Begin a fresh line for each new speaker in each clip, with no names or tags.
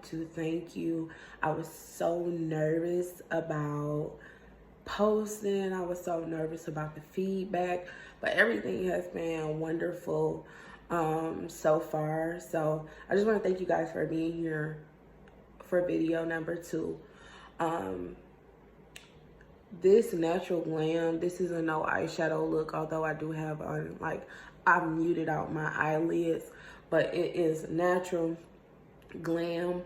to thank you. I was so nervous about posting. I was so nervous about the feedback, but everything has been wonderful so far. So I just want to thank you guys for being here for video number 2. This natural glam, this is a no eyeshadow look, although I do have on, like, I've muted out my eyelids, but it is natural glam.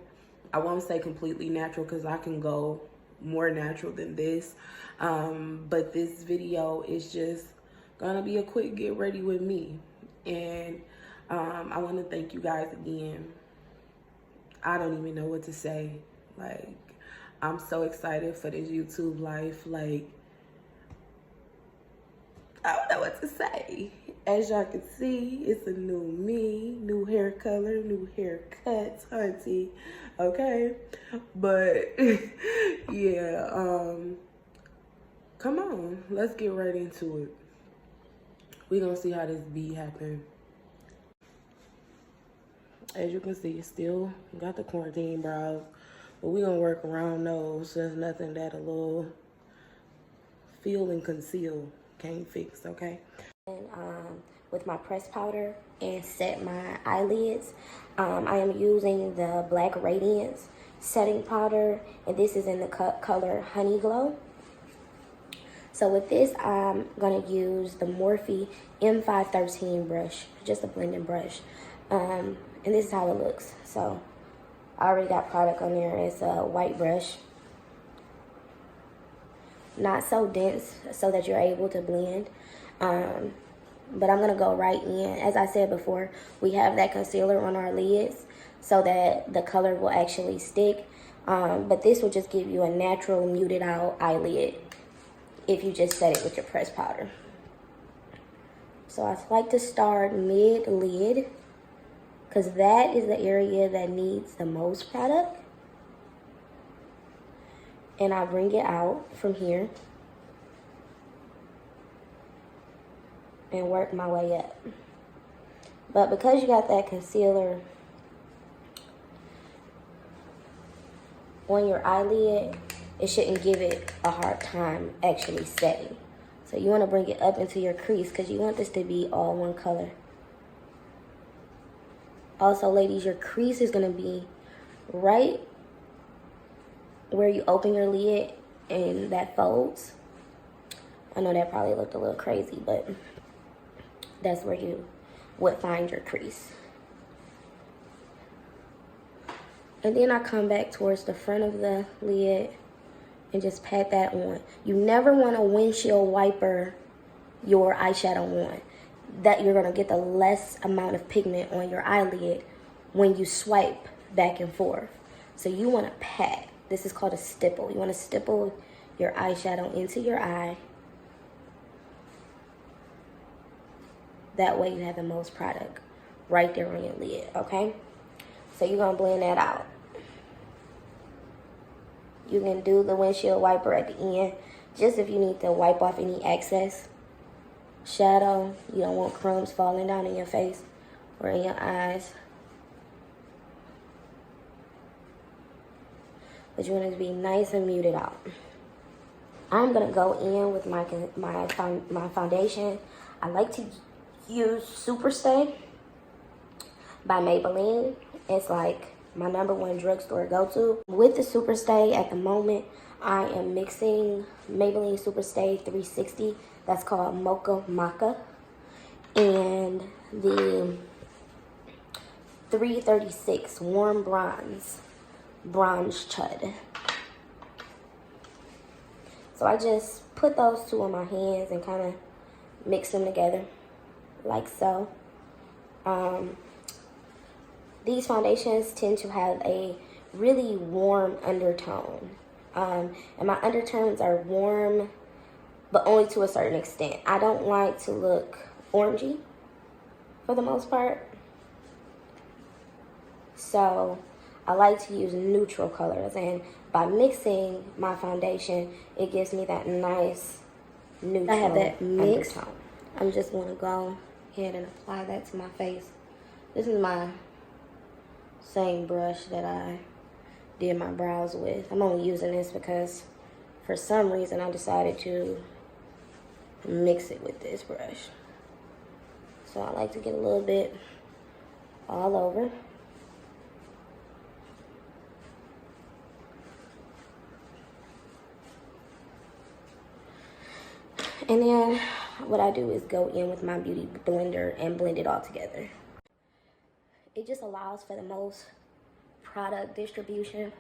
I won't say completely natural because I can go more natural than this, but this video is just gonna be a quick get ready with me. And I want to thank you guys again. I don't even know what to say. Like, I'm so excited for this YouTube life. Like, I don't know what to say. As y'all can see, it's a new me, new hair color, new haircuts, hunty. Okay? But, yeah, come on. Let's get right into it. We're going to see how this be happen. As you can see, still got the quarantine brows. But we're going to work around those. There's nothing that a little feel and conceal can't fix, okay?
And with my pressed powder and set my eyelids, I am using the Black Radiance setting powder. And this is in the color Honey Glow. So with this, I'm going to use the Morphe M513 brush. Just a blending brush. And this is how it looks. So I already got product on there. It's a white brush. Not so dense so that you're able to blend. But I'm going to go right in. As I said before, we have that concealer on our lids so that the color will actually stick. But this will just give you a natural muted out eyelid if you just set it with your pressed powder. So I like to start mid-lid, because that is the area that needs the most product. And I bring it out from here and work my way up. But because you got that concealer on your eyelid, it shouldn't give it a hard time actually setting. So you want to bring it up into your crease because you want this to be all one color. Also, ladies, your crease is going to be right where you open your lid and that folds. I know that probably looked a little crazy, but that's where you would find your crease. And then I come back towards the front of the lid and just pat that on. You never want to windshield wiper your eyeshadow on. That you're going to get the less amount of pigment on your eyelid when you swipe back and forth. So you want to pat. This is called a stipple. You want to stipple your eyeshadow into your eye. That way you have the most product right there on your lid, okay? So you're going to blend that out. You can do the windshield wiper at the end, just if you need to wipe off any excess shadow. You don't want crumbs falling down in your face or in your eyes. But you want it to be nice and muted out. I'm gonna go in with my foundation. I like to use Superstay by Maybelline. It's like my #1 drugstore go-to. With the Superstay at the moment, I am mixing Maybelline Superstay 360. That's called Mocha Maca. And the 336 Warm Bronze Chud. So I just put those two on my hands and kind of mix them together like so. These foundations tend to have a really warm undertone. And my undertones are warm, but only to a certain extent. I don't like to look orangey for the most part. So I like to use neutral colors, and by mixing my foundation, it gives me that nice neutral undertone. I have that mix. I'm just going to go ahead and apply that to my face. This is my same brush that I did my brows with. I'm only using this because for some reason I decided to mix it with this brush. So I like to get a little bit all over. And then what I do is go in with my beauty blender and blend it all together. It just allows for the most product distribution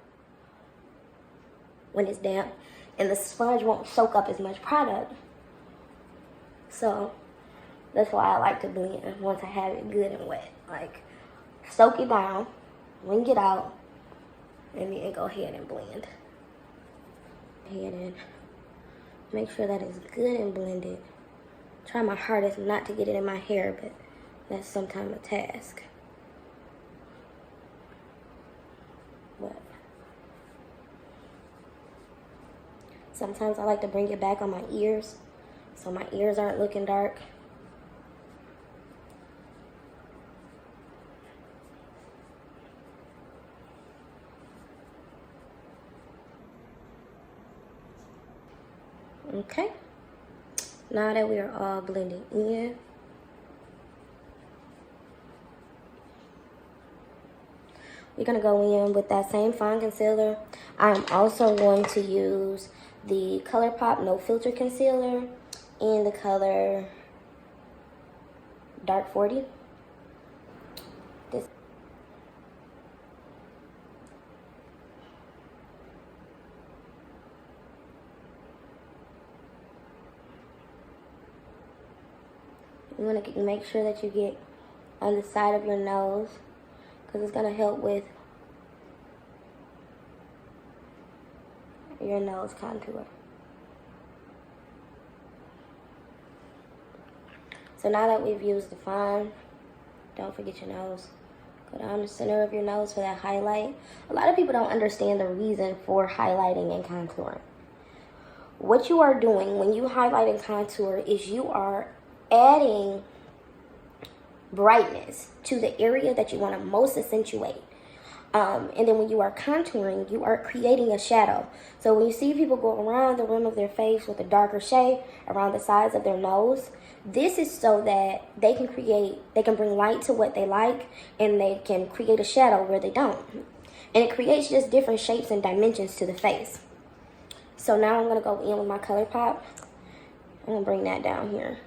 when it's damp, and the sponge won't soak up as much product. So that's why I like to blend once I have it good and wet. Like, soak it down, wring it out, and then go ahead and blend. Ahead and make sure that it's good and blended. Try my hardest not to get it in my hair, but that's sometimes a task. But sometimes I like to bring it back on my ears so my ears aren't looking dark. Okay, now that we are all blended in, we're going to go in with that same Fawn concealer. I'm also going to use the ColourPop No Filter Concealer in the color Dark 40. This. You want to make sure that you get on the side of your nose, because it's going to help with your nose contour. So now that we've used the Fawn, don't forget your nose. Go down the center of your nose for that highlight. A lot of people don't understand the reason for highlighting and contouring. What you are doing when you highlight and contour is you are adding brightness to the area that you want to most accentuate. And then when you are contouring, you are creating a shadow. So when you see people go around the rim of their face with a darker shade around the sides of their nose, this is so that they can bring light to what they like, and they can create a shadow where they don't. And it creates just different shapes and dimensions to the face. So now I'm going to go in with my ColourPop. I'm going to bring that down here.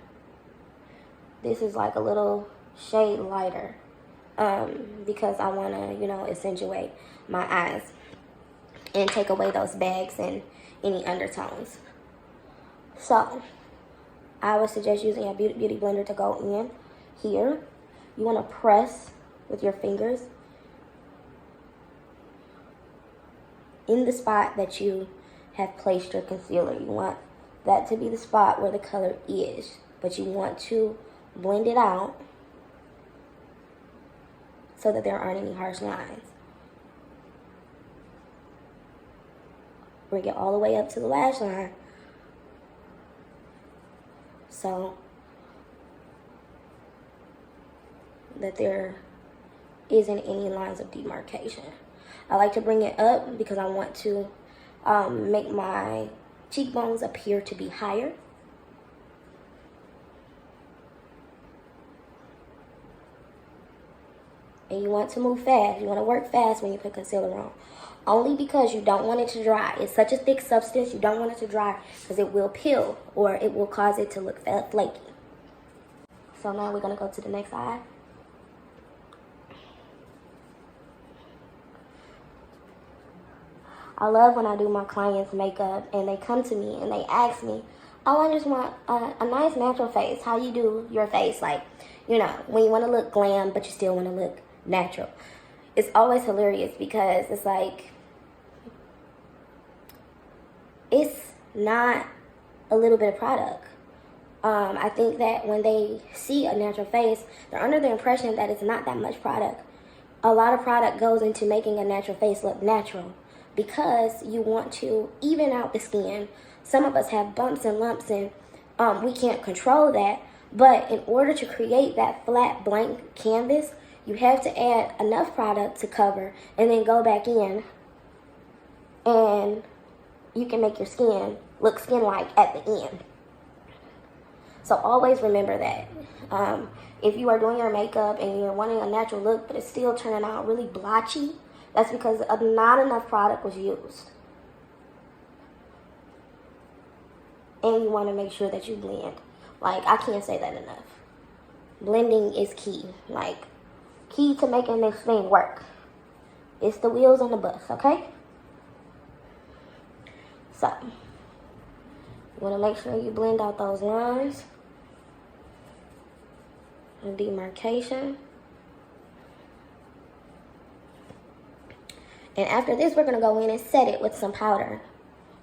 This is like a little shade lighter because I want to, accentuate my eyes and take away those bags and any undertones. So I would suggest using a beauty blender to go in here. You want to press with your fingers in the spot that you have placed your concealer. You want that to be the spot where the color is, but you want to blend it out so that there aren't any harsh lines. Bring it all the way up to the lash line so that there isn't any lines of demarcation. I like to bring it up because I want to make my cheekbones appear to be higher. And you want to move fast. You want to work fast when you put concealer on. Only because you don't want it to dry. It's such a thick substance, you don't want it to dry because it will peel or it will cause it to look flaky. So now we're going to go to the next eye. I love when I do my clients' makeup and they come to me and they ask me, oh, I just want a nice natural face. How you do your face? Like, when you want to look glam, but you still want to look natural. It's always hilarious because it's like, it's not a little bit of product. I think that when they see a natural face, they're under the impression that it's not that much product. A lot of product goes into making a natural face look natural because you want to even out the skin. Some of us have bumps and lumps and we can't control that. But in order to create that flat blank canvas, you have to add enough product to cover and then go back in and you can make your skin look skin-like at the end. So always remember that. If you are doing your makeup and you're wanting a natural look, but it's still turning out really blotchy, that's because not enough product was used. And you want to make sure that you blend. Like, I can't say that enough. Blending is key. Like, key to making this thing work. It's the wheels on the bus, okay? So, you want to make sure you blend out those lines and demarcation. And after this, we're gonna go in and set it with some powder.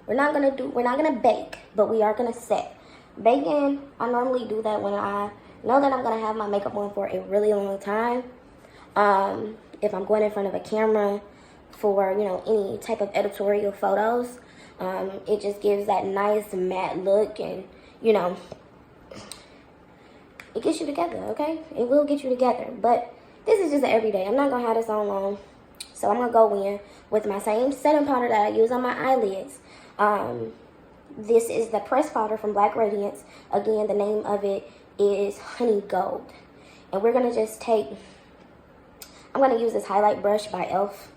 We're not gonna bake, but we are gonna set. Baking, I normally do that when I know that I'm gonna have my makeup on for a really long time. If I'm going in front of a camera for, you know, any type of editorial photos, it just gives that nice matte look, and, you know, it gets you together, okay? It will get you together, but this is just an everyday. I'm not gonna have this on long, so I'm gonna go in with my same setting powder that I use on my eyelids. This is the pressed powder from Black Radiance. Again, the name of it is Honey Gold, and we're gonna just take. I'm gonna use this highlight brush by e.l.f.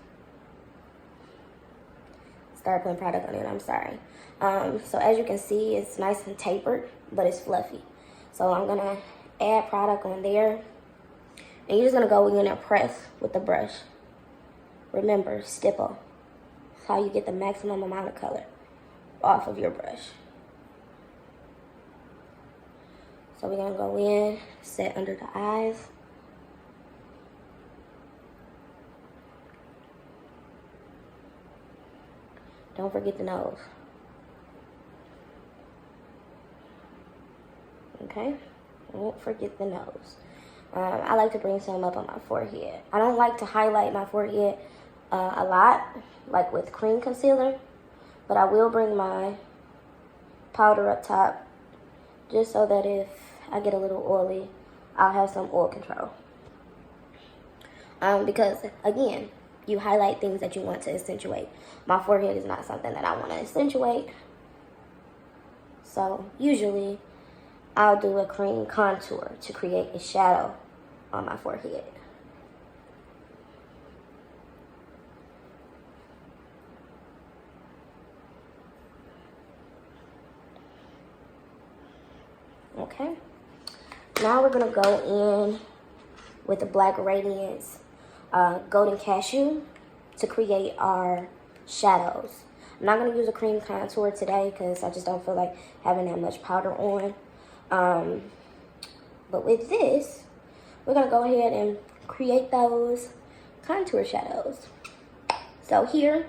Start putting product on it. I'm sorry. So as you can see, it's nice and tapered, but it's fluffy. So I'm gonna add product on there, and you're just gonna go in and press with the brush. Remember, stipple. That's how you get the maximum amount of color off of your brush. So we're gonna go in, set under the eyes. Don't forget the nose. Okay? Don't forget the nose. I like to bring some up on my forehead. I don't like to highlight my forehead a lot, like with cream concealer, but I will bring my powder up top just so that if I get a little oily, I'll have some oil control. Because, again, you highlight things that you want to accentuate. My forehead is not something that I want to accentuate. So, usually, I'll do a cream contour to create a shadow on my forehead. Okay. Now we're going to go in with the Black Radiance Golden Cashew to create our shadows. I'm not going to use a cream contour today because I just don't feel like having that much powder on. But with this, we're going to go ahead and create those contour shadows. So here,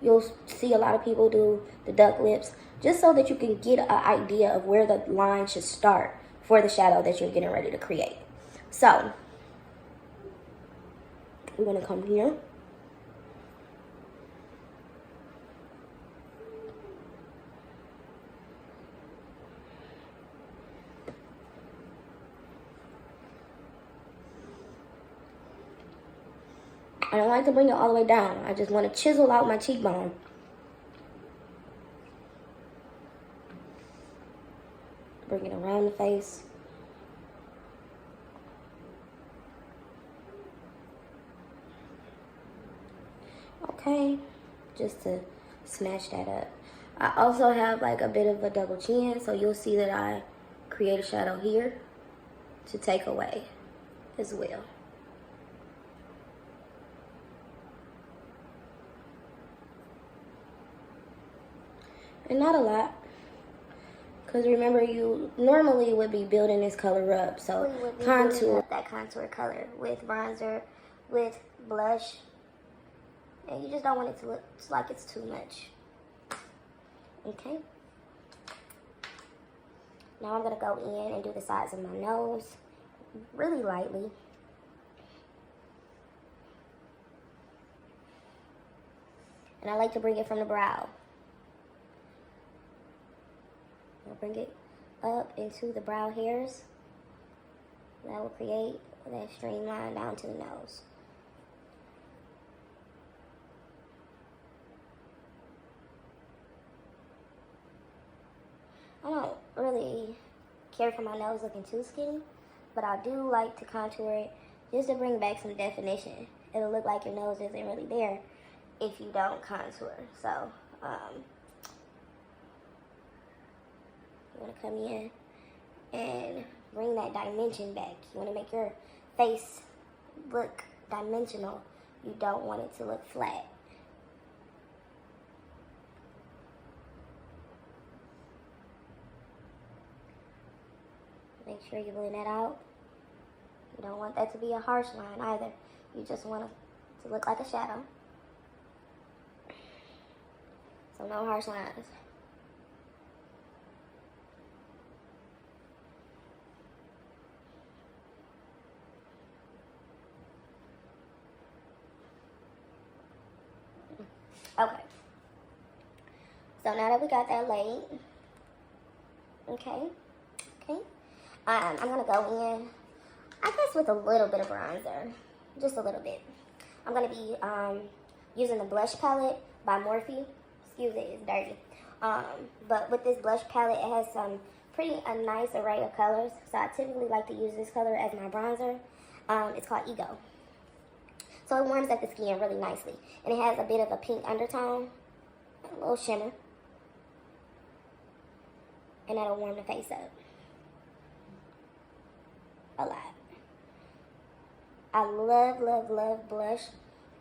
you'll see a lot of people do the duck lips just so that you can get an idea of where the line should start for the shadow that you're getting ready to create. So, we're going to come here. I don't like to bring it all the way down. I just want to chisel out my cheekbone. Bring it around the face. Okay, just to snatch that up. I also have like a bit of a double chin, so you'll see that I create a shadow here to take away as well. And not a lot, because remember, you normally would be building this color up. So contour that contour color with bronzer, with blush, and you just don't want it to look like it's too much. Okay. Now I'm gonna go in and do the sides of my nose really lightly. And I like to bring it from the brow. I'll bring it up into the brow hairs. That will create that streamline down to the nose. I don't really care for my nose looking too skinny, but I do like to contour it just to bring back some definition. It'll look like your nose isn't really there if you don't contour. So, you want to come in and bring that dimension back. You want to make your face look dimensional. You don't want it to look flat. Make sure you blend that out. You don't want that to be a harsh line either. You just want it to look like a shadow. So no harsh lines. Okay. So now that we got that laid, okay. I'm gonna go in, I guess, with a little bit of bronzer, just a little bit. I'm gonna be using the blush palette by Morphe. Excuse it, it's dirty. But with this blush palette, it has a nice array of colors. So I typically like to use this color as my bronzer. It's called Ego. So it warms up the skin really nicely. And it has a bit of a pink undertone, a little shimmer. And that'll warm the face up a lot. I love blush.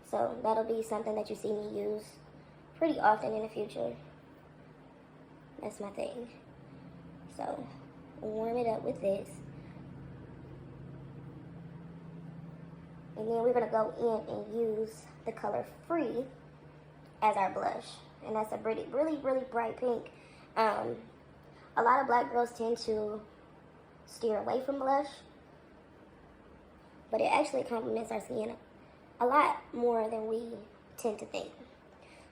So that'll be something that you see me use pretty often in the future. That's my thing. So warm it up with this. And then we're gonna go in and use the color Free as our blush. And that's a really bright pink. A lot of black girls tend to steer away from blush, but it actually complements our skin a lot more than we tend to think.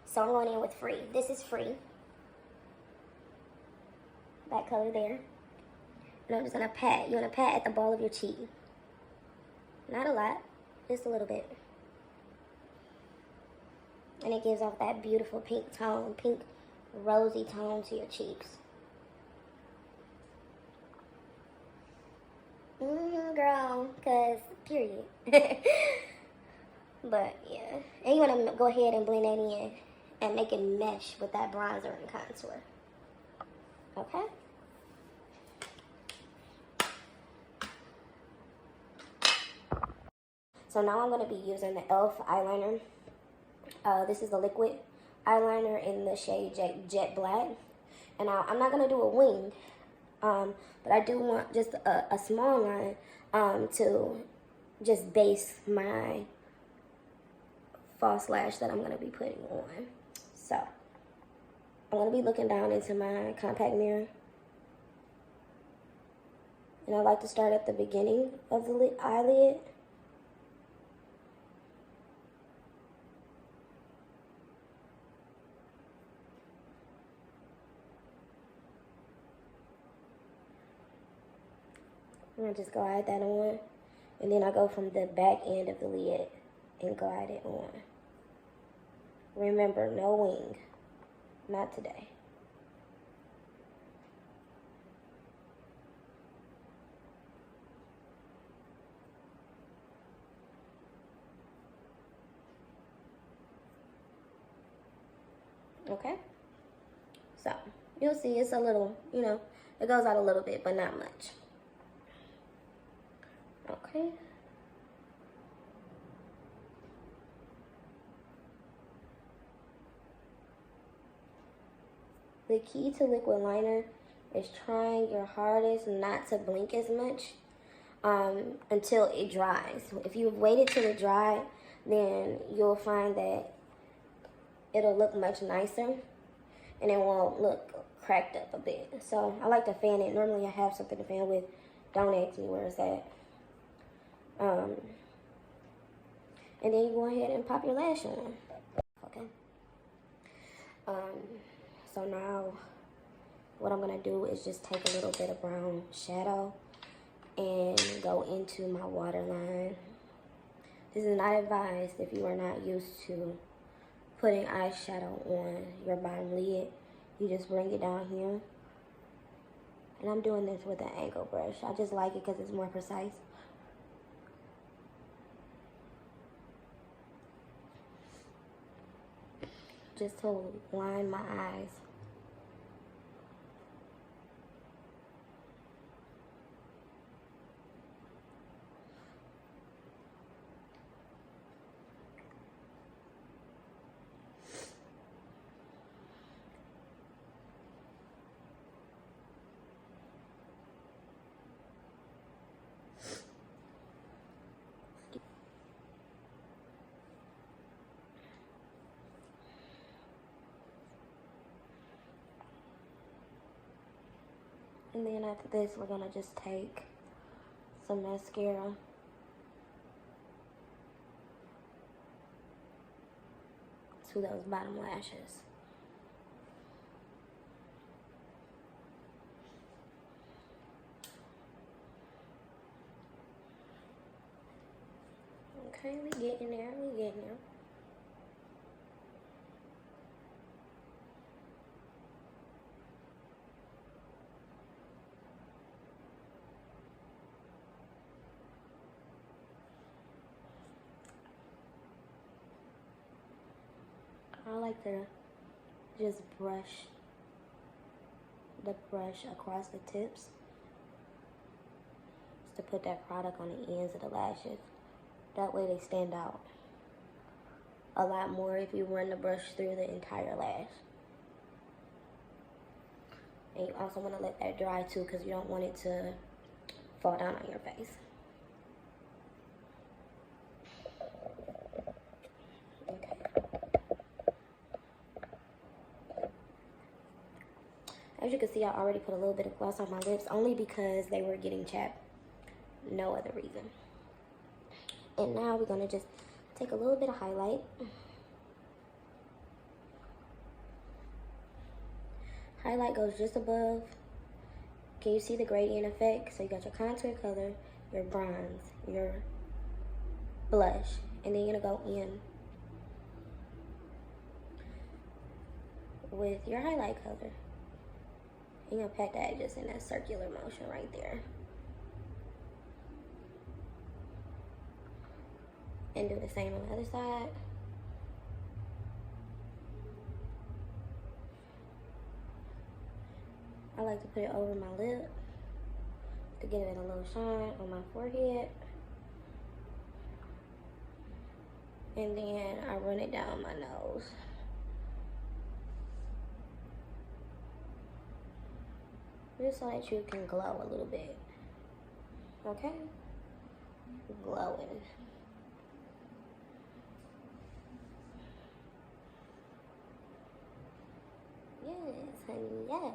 So I'm going in with Free. This is Free. That color there. And I'm just gonna pat. You wanna pat at the ball of your cheek. Not a lot, just a little bit. And it gives off that beautiful pink tone, pink rosy tone to your cheeks. Girl, cause period. But yeah, and you want to go ahead and blend that in and make it mesh with that bronzer and contour. Okay. So now I'm going to be using the e.l.f. eyeliner. This is the liquid eyeliner in the shade Jet Black. And I'm not going to do a wing. But I do want just a small line to just base my false lash that I'm going to be putting on. So I'm going to be looking down into my compact mirror. And I like to start at the beginning of the eyelid. I'm going to just glide that on. And then I go from the back end of the lid and glide it on. Remember, no wing. Not today. Okay? So, you'll see it's a little, it goes out a little bit, but not much. Okay. The key to liquid liner is trying your hardest not to blink as much until it dries. If you waited till it dried, then you'll find that it'll look much nicer and it won't look cracked up a bit. So I like to fan it. Normally I have something to fan with. Don't ask me where it's at. And then you go ahead and pop your lash on. Okay. So now what I'm gonna do is just take a little bit of brown shadow and go into my waterline. This is not advised if you are not used to putting eyeshadow on your bottom lid. You just bring it down here And I'm doing this with an angle brush. I just like it because it's more precise. Just to line my eyes. And then after this, we're gonna just take some mascara to those bottom lashes. Okay, we getting there, we getting there. I like to just brush the brush across the tips just to put that product on the ends of the lashes. That way they stand out a lot more if you run the brush through the entire lash. And you also want to let that dry too, because you don't want it to fall down on your face. Okay. As you can see, I already put a little bit of gloss on my lips, only because they were getting chapped. No other reason. And now we're gonna just take a little bit of highlight. Highlight goes just above. Can you see the gradient effect? So you got your contour color, your bronze, your blush, and then you're gonna go in with your highlight color. You're gonna pat that just in that circular motion right there. And do the same on the other side. I like to put it over my lip to give it a little shine on my forehead. And then I run it down my nose. Just so that you can glow a little bit. Okay? Glowing. Yes, honey, yes.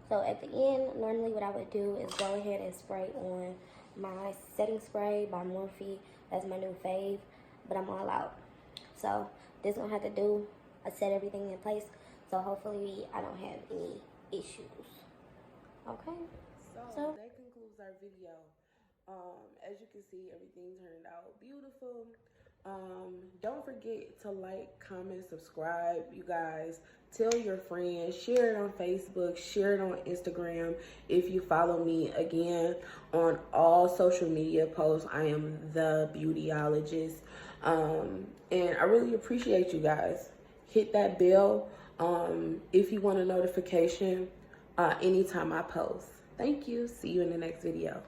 So at the end, normally what I would do is go ahead and spray on my setting spray by Morphe. That's my new fave, but I'm all out. So this gonna have to do. I set everything in place, so hopefully I don't have any issues. Okay.
So that concludes our video. As you can see, everything turned out beautiful. Don't forget to like, comment, subscribe, you guys. Tell your friends, share it on Facebook, share it on Instagram. If you follow me, again, on all social media posts, I am the Beautyologist. And I really appreciate you guys. Hit that bell if you want a notification anytime I post. Thank you. See you in the next video.